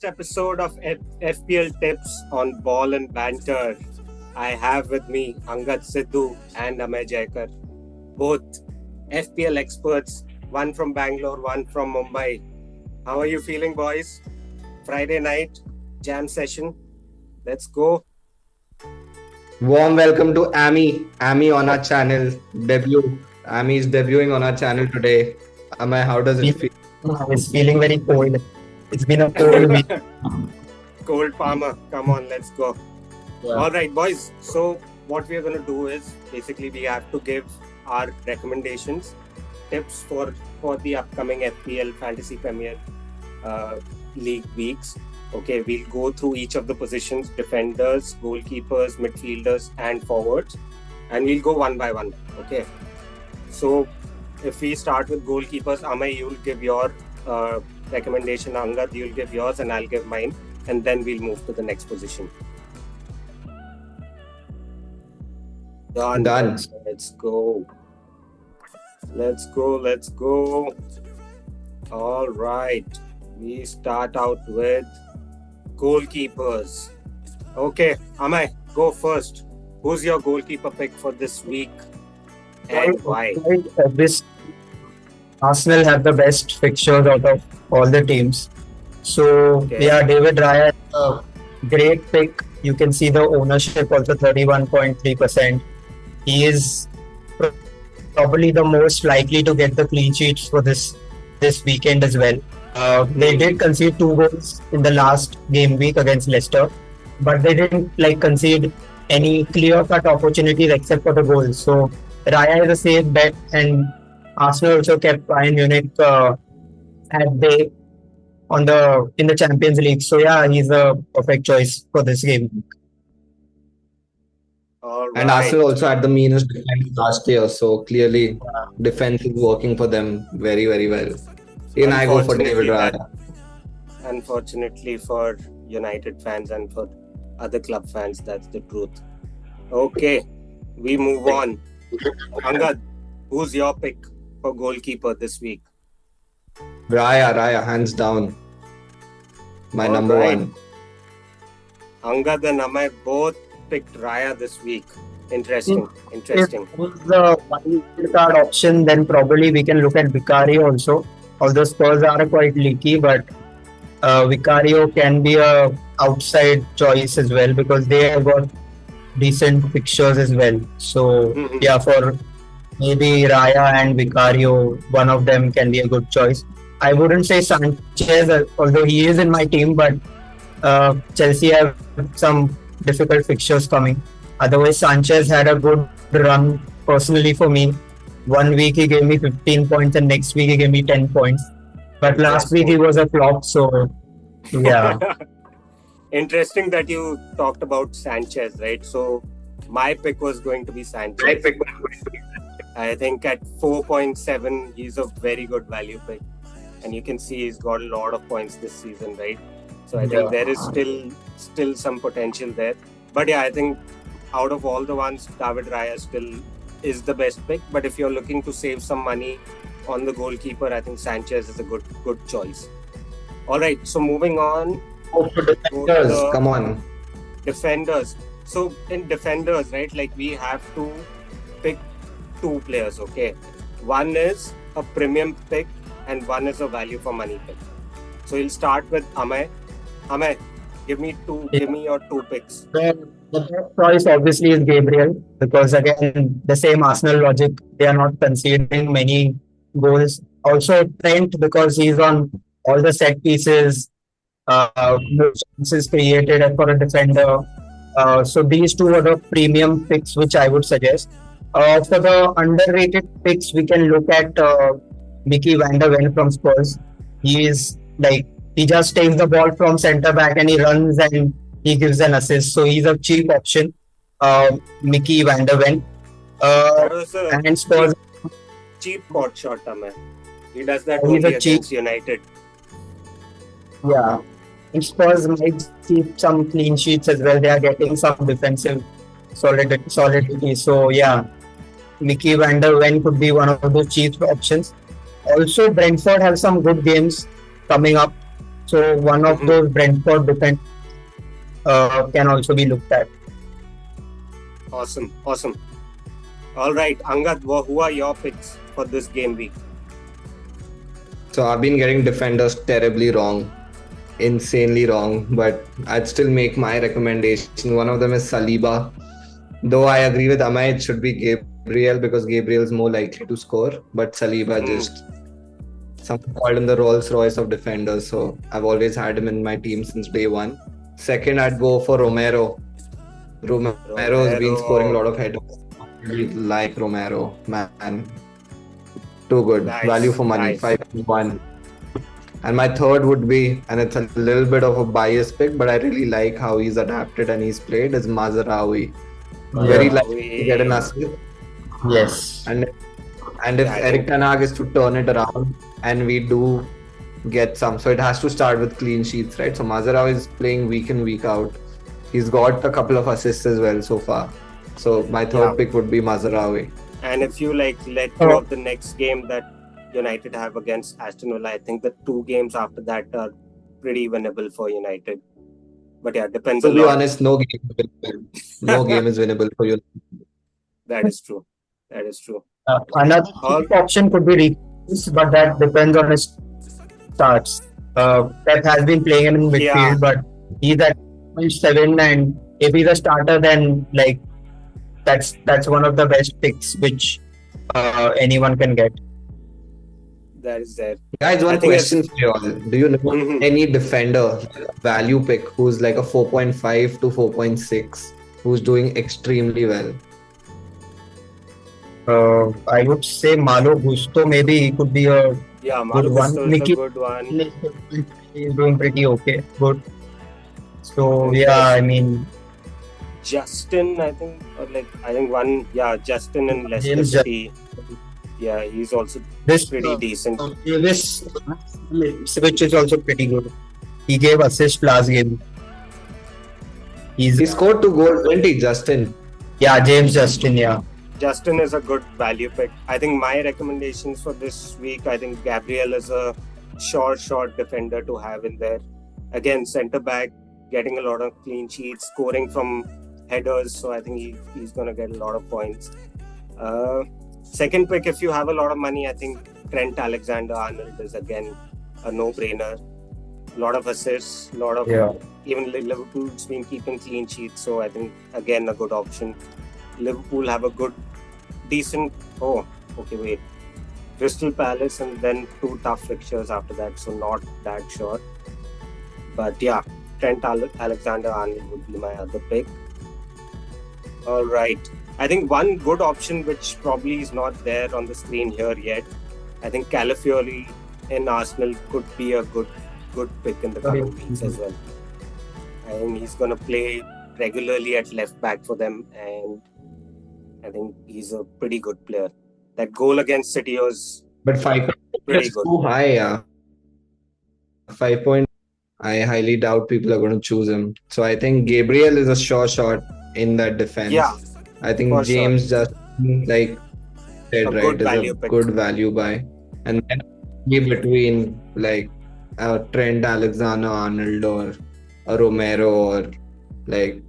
episode of FPL Tips on Ball and Banter. I have with me Angad Sidhu and Amay Jaikar, both FPL experts, one from Bangalore, one from Mumbai. How are you feeling, boys? Friday night, jam session. Let's go. Warm welcome to Ami on our channel. Debut. Ami is debuting on our channel today. Amay, how does it feel? It's feeling very cold. It's been a cold week. Cold Palmer, come on, let's go. Yeah. All right, boys. So what we are going to do is basically we have to give our recommendations, tips for the upcoming FPL Fantasy Premier League weeks. Okay, we'll go through each of the positions: defenders, goalkeepers, midfielders, and forwards, and we'll go one by one. Okay. So if we start with goalkeepers, Amay, you'll give your recommendation. Angad, you'll give yours, and I'll give mine, and then we'll move to the next position. Done. Let's go. All right. We start out with goalkeepers. Okay, Amay, go first. Who's your goalkeeper pick for this week and why? This Arsenal have the best fixtures out of all the teams. So David Raya, a great pick. You can see the ownership also 31.3%. He is probably the most likely to get the clean sheets for this weekend as well. They did concede 2 goals in the last game week against Leicester, but they didn't concede any clear-cut opportunities except for the goals. So Raya is a safe bet, and Arsenal also kept Bayern Munich at bay in the Champions League. So yeah, he's a perfect choice for this game. All right. And Arsenal also had the meanest defense last year, so clearly defense is working for them very, very well. And I go for David Raya. Unfortunately for United fans and for other club fans, that's the truth. Okay, we move on. Angad, who's your pick for goalkeeper this week? Raya, hands down. My All number right. one. Angad and Amay both picked Raya this week. Interesting. If the wild card option, then probably we can look at Vicario also. Although Spurs are quite leaky, but Vicario can be a outside choice as well because they have got decent fixtures as well. So for maybe Raya and Vicario, one of them can be a good choice. I wouldn't say Sanchez, although he is in my team, but Chelsea have some difficult fixtures coming. Otherwise, Sanchez had a good run personally for me. 1 week he gave me 15 points and next week he gave me 10 points. But last week he was a flop, so yeah. Interesting that you talked about Sanchez, right? So my pick was going to be Sanchez. I think at 4.7 he's a very good value pick. And you can see he's got a lot of points this season, right? So I think there is still some potential there. But yeah, I think out of all the ones, David Raya still is the best pick. But if you're looking to save some money on the goalkeeper, I think Sanchez is a good choice. All right, so moving on. Defenders, come on. Defenders. So in defenders, right, we have to pick 2 players, okay? One is a premium pick and one is a value for money pick. So we'll start with Amay. Amay, give me your 2 picks. The best choice obviously is Gabriel because again the same Arsenal logic, they are not conceding many goals. Also Trent because he's on all the set pieces, no chances created for a defender. So these 2 are the premium picks which I would suggest. For the underrated picks, we can look at Mickey van der Ven from Spurs. He is he just takes the ball from centre back and he runs and he gives an assist. So he's a cheap option. Mickey van der Ven. And Spurs. Cheap pot shot, man. He does that only against United. Yeah. And Spurs might keep some clean sheets as well. They are getting some defensive solidity. So yeah, Mickey van der Ven could be one of the cheap options. Also, Brentford have some good games coming up. So one of Mm-hmm. those Brentford defense can also be looked at. Awesome. Awesome. All right, Angad, who are your picks for this game week? So I've been getting defenders terribly wrong, insanely wrong, but I'd still make my recommendation. One of them is Saliba. Though I agree with Amay, it should be Gabriel because Gabriel is more likely to score, but Saliba Hmm. just some called him the Rolls Royce of defenders. So I've always had him in my team since day one. Second, I'd go for Romero. Romero has been scoring a lot Romero. of headers. I really like Romero, man. Too good. Value Nice. for money, Nice. 5.1. And my third would be, and it's a little bit of a biased pick, but I really like how he's adapted and he's played, is Mazarawi. Very Yeah. likely to get an Mazaraoui. assist. Yes. And and if Yeah, I Eric think. Ten Hag is to turn it around and we do get some, so it has to start with clean sheets, right? So Mazarawi is playing week in, week out. He's got a couple of assists as well so far. So my Yeah. third pick would be Mazarawi. And if you let go of the next game that United have against Aston Villa, I think the 2 games after that are pretty winnable for United. But yeah, depends a To be lot. honest, no game is winnable. No game is winnable for you. That is true. That is true. Another All option could be Rikus, but that depends on his starts. Pep has been playing him in yeah, midfield, but he's at 7, and if he's a starter, then like that's one of the best picks which anyone can get. that is there. Guys, I one think it's question for you all. Do you know Mhm. any defender, value pick, who's like a 4.5 to 4.6, who's doing extremely well? I would say Malo Gusto maybe he could be a Yeah, good Malo one. Gusto is a Mickey good one. is doing pretty okay, good. So And yeah, I there's mean Justin, I think, or like I think one, yeah, Justin in Leicester James City. Yeah, he's also this pretty decent. Davis which is also pretty good. He gave assist last game. He's He Yeah, scored 2 goals, didn't he, Justin? yeah, James Justin, yeah. Justin is a good value pick. I think my recommendations for this week, I think Gabriel is a short defender to have in there. Again, centre back, getting a lot of clean sheets, scoring from headers. So I think he's going to get a lot of points. Second pick, if you have a lot of money, I think Trent Alexander-Arnold is again a no-brainer. A lot of assists, lot of even Liverpool's been keeping clean sheets. So I think again a good option. Liverpool have a good, decent. Oh, okay, wait. Crystal Palace and then 2 tough fixtures after that, so not that sure. But yeah, Trent Alexander-Arnold would be my other pick. All right. I think one good option which probably is not there on the screen here yet. I think Calafiori in Arsenal could be a good pick in the coming weeks as well. I think he's going to play regularly at left back for them, and I think he's a pretty good player. That goal against City was But 5 pretty is good. too high, yeah. 5 point. I highly doubt people are going to choose him. So I think Gabriel is a sure shot in that defense. Yeah, I think for James just like said, A right, good is value a pick. good value buy. And then be between like Trent Alexander-Arnold or a Romero or like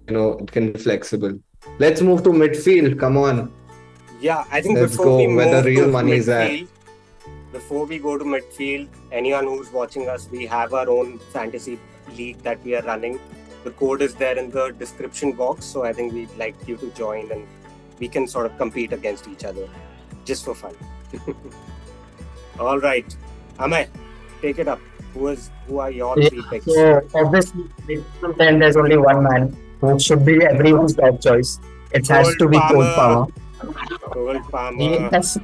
it can be flexible. Let's move to midfield. Come on, Yeah, I think let's before we go where move the real to money is at. midfield, before we go to midfield, anyone who's watching us, we have our own fantasy league that we are running. The code is there in the description box, so I think we'd like you to join and we can sort of compete against each other just for fun. All right, Amay, take it up. Who are your 3 picks? So obviously, then there's only one man who should be everyone's top choice. It has to be Cole Palmer. Cole Palmer, Yes,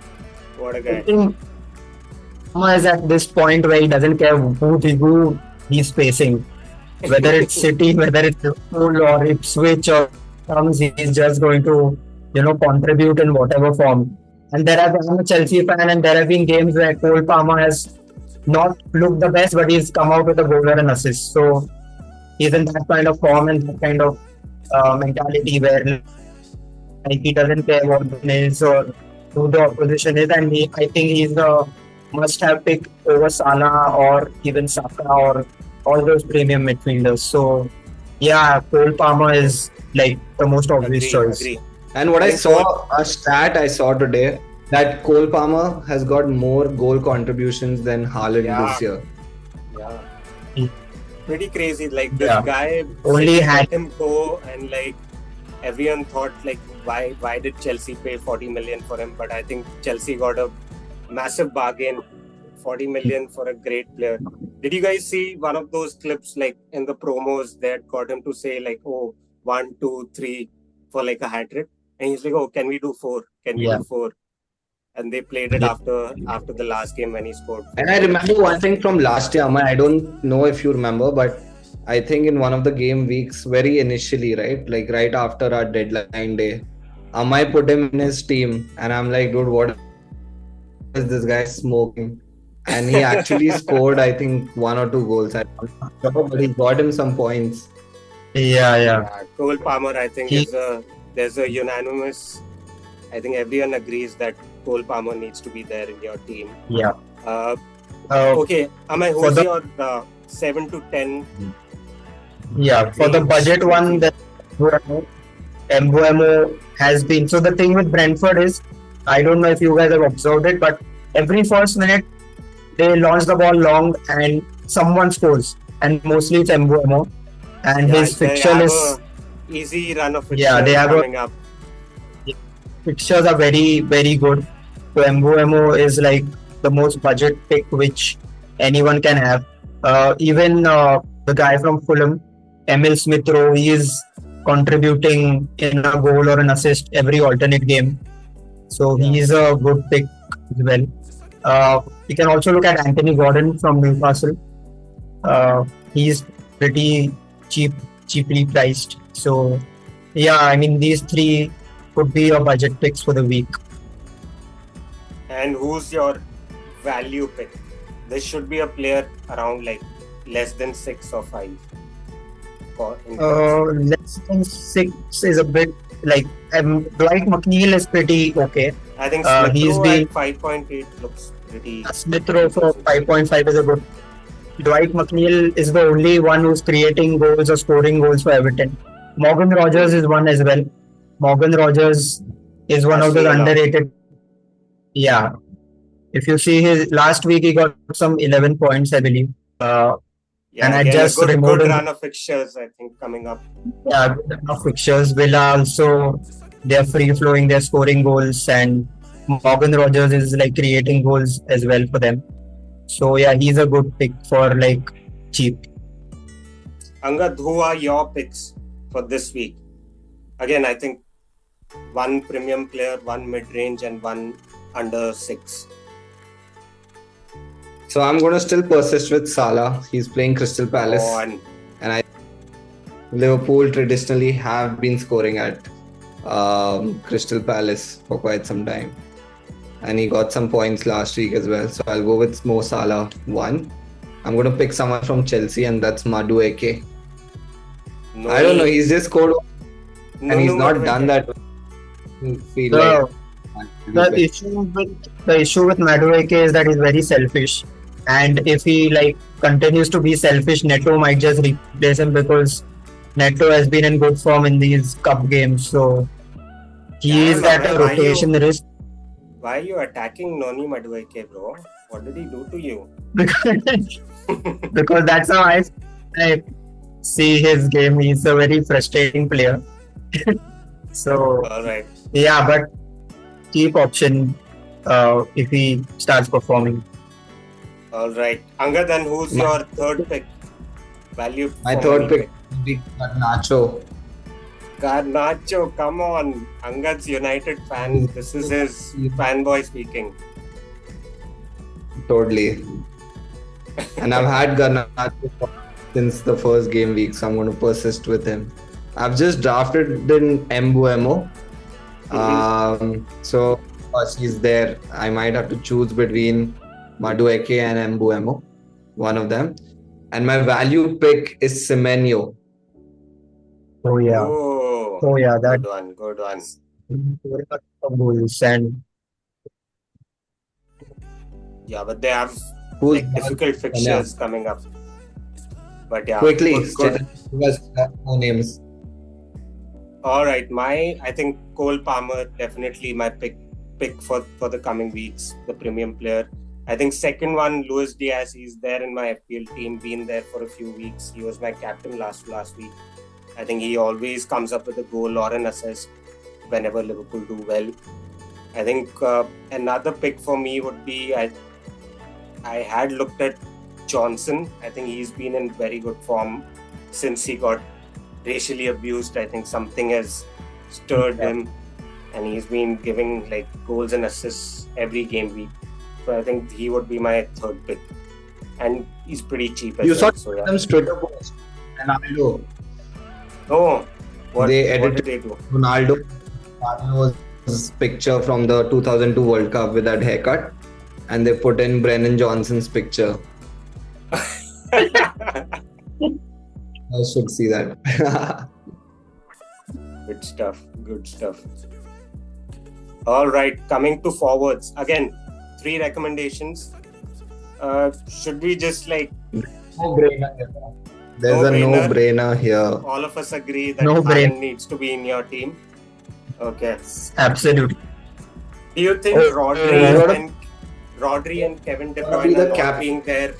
what a I guy. think Palmer is at this point where he doesn't care who he's facing, whether it's City, whether it's Liverpool or Ipswich or comes, he's just going to contribute in whatever form. And I'm a Chelsea fan, and there have been games where Cole Palmer has not looked the best, but he's come out with a goal or an assist. So he's in that kind of form and that kind of mentality where like he doesn't care what it is or who the opposition is, and I think he's the must have pick over Salah or even Saka or all those premium midfielders. So yeah, Cole Palmer is like the most obvious Agree, choice. agree. And what I I think Cole. saw, a stat I saw today, that Cole Palmer has got more goal contributions than Haaland Yeah, this year. yeah. Pretty crazy. Like this Yeah, guy, only City had let him go, and like everyone thought, like why did Chelsea pay 40 million for him? But I think Chelsea got a massive bargain, 40 million for a great player. Did you guys see one of those clips like in the promos that got him to say like, oh, 1, 2, 3 for like a hat trick, and he's like, oh, can we do 4? Can we yeah, do 4? And they played it yeah, after the last game when he scored And 4. I remember one thing from last year, Amay, I don't know if you remember, but I think in one of the game weeks, very initially, right? Like right after our deadline day, Amay put him in his team, and I'm like, dude, what is this guy smoking? And he actually scored, I think, 1 or 2 goals. I'm not sure, but he got him some points. yeah, yeah. Yeah, Cole Palmer, I think He, is a there's a unanimous. I think everyone agrees that Cole Palmer needs to be there in your team. yeah. Uh, Uh, okay, Amay, for who's the your 7 to 10 yeah, for the range budget one, midfield? that Mbuemo has been. So the thing with Brentford is, I don't know if you guys have observed it, but every first minute they launch the ball long and someone scores, and mostly it's Mbuemo. And Yeah, his they fixture have is a easy run of yeah, they fixtures have a coming up. fixtures are very good. So Mbuemo is like the most budget pick which anyone can have. Even the guy from Fulham, Emil Smith Rowe, he is contributing in a goal or an assist every alternate game. So Yeah, he is a good pick as well. We can also look at Anthony Gordon from Newcastle. He's pretty cheap, cheaply priced. So yeah, I mean these three could be your budget picks for the week. and who's your value pick? This should be a player around like less than 6 or 5 in cost. Less than six is a bit like Dwight McNeil is pretty okay. I think He's Smithrow been at 5.8 looks pretty Smith Rowe for decent. 5.5 is a good. Dwight McNeil is the only one who's creating goals or scoring goals for Everton. Morgan Rogers Hmm. is one as well. Morgan Rogers is one of the Barcelona. underrated. Yeah, if you see his last week, he got some 11 points, I believe. And Yeah, I again a just good removed him. run of fixtures I think coming up. Yeah, fixtures. Villa also, they're free flowing, they're scoring goals, and Morgan Rogers is like creating goals as well for them. So yeah, he's a good pick for like cheap. Angad, who are your picks for this week? Again, I think one premium player, one mid-range, and one under 6. So I'm going to still persist with Salah. He's playing Crystal Palace. On. And I Liverpool traditionally have been scoring at Crystal Palace for quite some time. And he got some points last week as well. So I'll go with Mo Salah 1. I'm going to pick someone from Chelsea, and that's Madu Eke. No, I don't know. He's just scored, and he's not Madueke. done that. Feel The, like the issue with Madueke is that he's very selfish, and if he like continues to be selfish, Neto might just replace him because Neto has been in good form in these cup games, so he is Damn, at a Amay, rotation risk. why are you attacking Noni Madueke, bro? What did he do to you? Because that's how I see his game. He's a very frustrating player. So All right. yeah, but cheap option if he starts performing. All right. Angad, and who's My- your third pick? Value my for third money pick would be Garnacho. Garnacho, come on. Angad's United fan. This is his fanboy speaking. Totally. And I've had Garnacho since the first game week, so I'm going to persist with him. I've just drafted in Mbuemo. So because he's there, I might have to choose between Madueke and Mbuemo, one of them. And my value pick is Semenyo. Oh yeah, Oh, yeah, that good one. Good one. goals and Yeah, but they have Who's like difficult fixtures coming up. But yeah, quickly, good. no names. All right, I think Cole Palmer definitely my pick for the coming weeks, the premium player. I think second one, Luis Diaz. He's there in my FPL team, been there for a few weeks. He was my captain last week. I think he always comes up with a goal or an assist whenever Liverpool do well. I think another pick for me would be I had looked at Johnson. I think he's been in very good form since he got racially abused. I think something has stirred him, and he's been giving like goals and assists every game week. So I think he would be my third pick, and he's pretty cheap as You well. saw Tottenham's Twitter post, Ronaldo. Oh, what They did edited they do? Ronaldo's picture from the 2002 World Cup with that haircut, and they put in Brennan Johnson's picture. I should see that. Good stuff. All right, coming to forwards again. 3 recommendations. Should we just like No-brainer. There's a no-brainer here. All of us agree that No-brainer. Haaland needs to be in your team. Okay. Absolutely. Do you think Rodri and Kevin De Bruyne not being there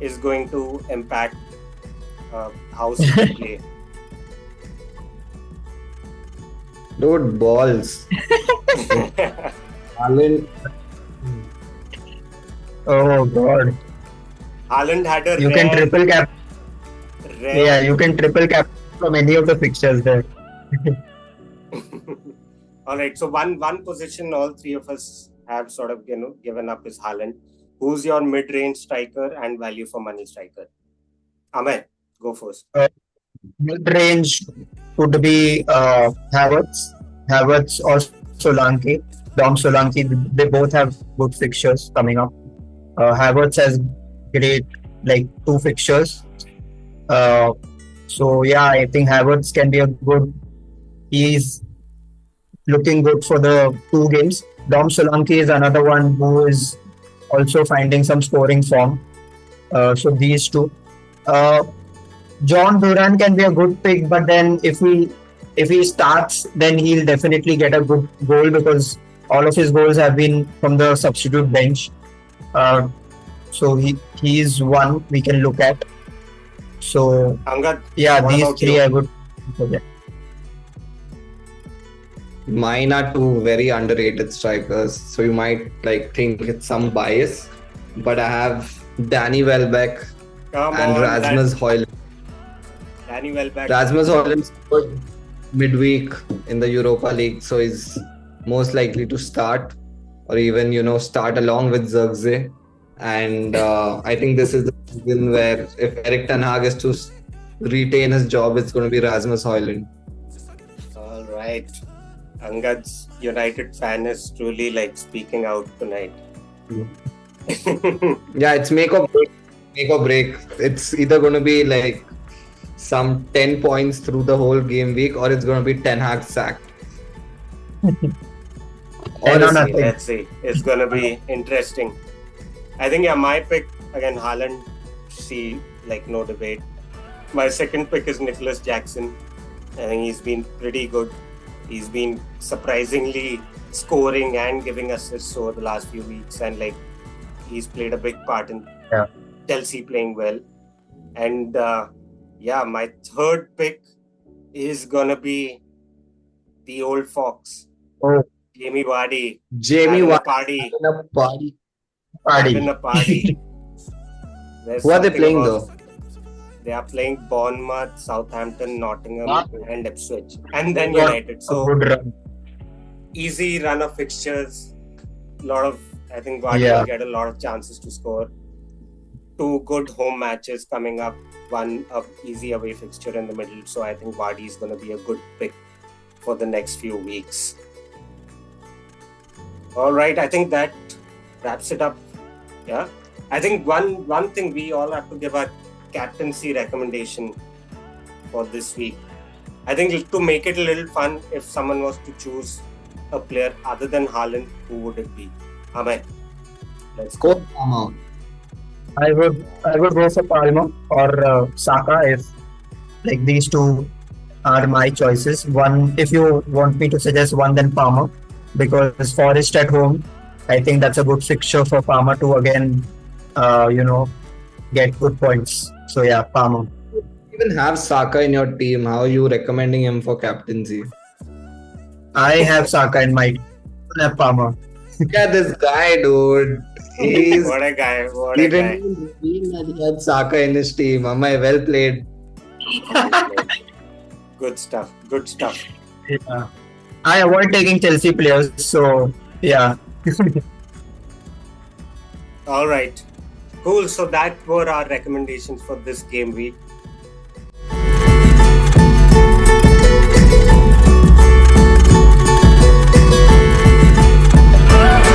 is going to impact how City play? Dude, balls. Haaland. Oh God. Haaland had a You can triple cap. rare Yeah, you can triple cap from any of the fixtures there. All right, so one position all 3 of us have sort of given up is Haaland. Who's your mid-range striker and value for money striker? Amay, go first. Mid-range would be Havertz or Solanke. Dom Solanke, they both have good fixtures coming up. Havertz has great 2 fixtures. So yeah, I think Havertz can be a good. He's looking good for the 2 games. Dom Solanke is another one who is also finding some scoring form. So these 2. John Duran can be a good pick, but then if he starts, then he'll definitely get a good goal because all of his goals have been from the substitute bench. So he is one we can look at. So Angad, yeah, these 3 you? I would forget. Mine are 2 very underrated strikers, so you might think it's some bias, but I have Danny Welbeck and Rasmus Højlund. Danny Welbeck. Rasmus Højlund scored midweek in the Europa League, so he's most likely to start or even start along with Zirkzee. And I think this is the season where if Erik ten Hag is to retain his job, it's going to be Rasmus Højlund. All right. Angad's United fan is truly speaking out tonight. Yeah, it's make or break. It's either going to be some 10 points through the whole game week, or it's going to be Ten Hag sacked. Honestly, let's see. It's going to be interesting. I think my pick again, Haaland. See, no debate. My second pick is Nicholas Jackson. I think he's been pretty good. He's been surprisingly scoring and giving assists over the last few weeks, and he's played a big part in Chelsea playing well. And my third pick is gonna be the old fox, Jamie Vardy. Jamie Vardy having a party. Who are they playing though? They are playing Bournemouth, Southampton, Nottingham, and Ipswich, and then United. So easy run of fixtures. I think Vardy will get a lot of chances to score. 2 good home matches coming up. 1 easy away fixture in the middle. So I think Vardy is going to be a good pick for the next few weeks. All right, I think that wraps it up. Yeah, I think one thing we all have to give a captaincy recommendation for this week. I think to make it a little fun, if someone was to choose a player other than Haaland, who would it be? Amay? Let's Go go. Palmer. I would go for Palmer or Saka if like these two are my choices. One, if you want me to suggest one, then Palmer because Forest at home. I think that's a good fixture for Palmer to again, you know, get good points. So yeah, Palmer. You even have Saka in your team. How are you recommending him for captaincy? I have Saka in my team. I have Palmer. Yeah, this guy, dude. He's What a guy! What he a didn't guy! even reveal that he had Saka in his team. Am I well played? Good stuff. Good stuff. Yeah. I avoid taking Chelsea players, so yeah. All right. Cool. So that were our recommendations for this game week.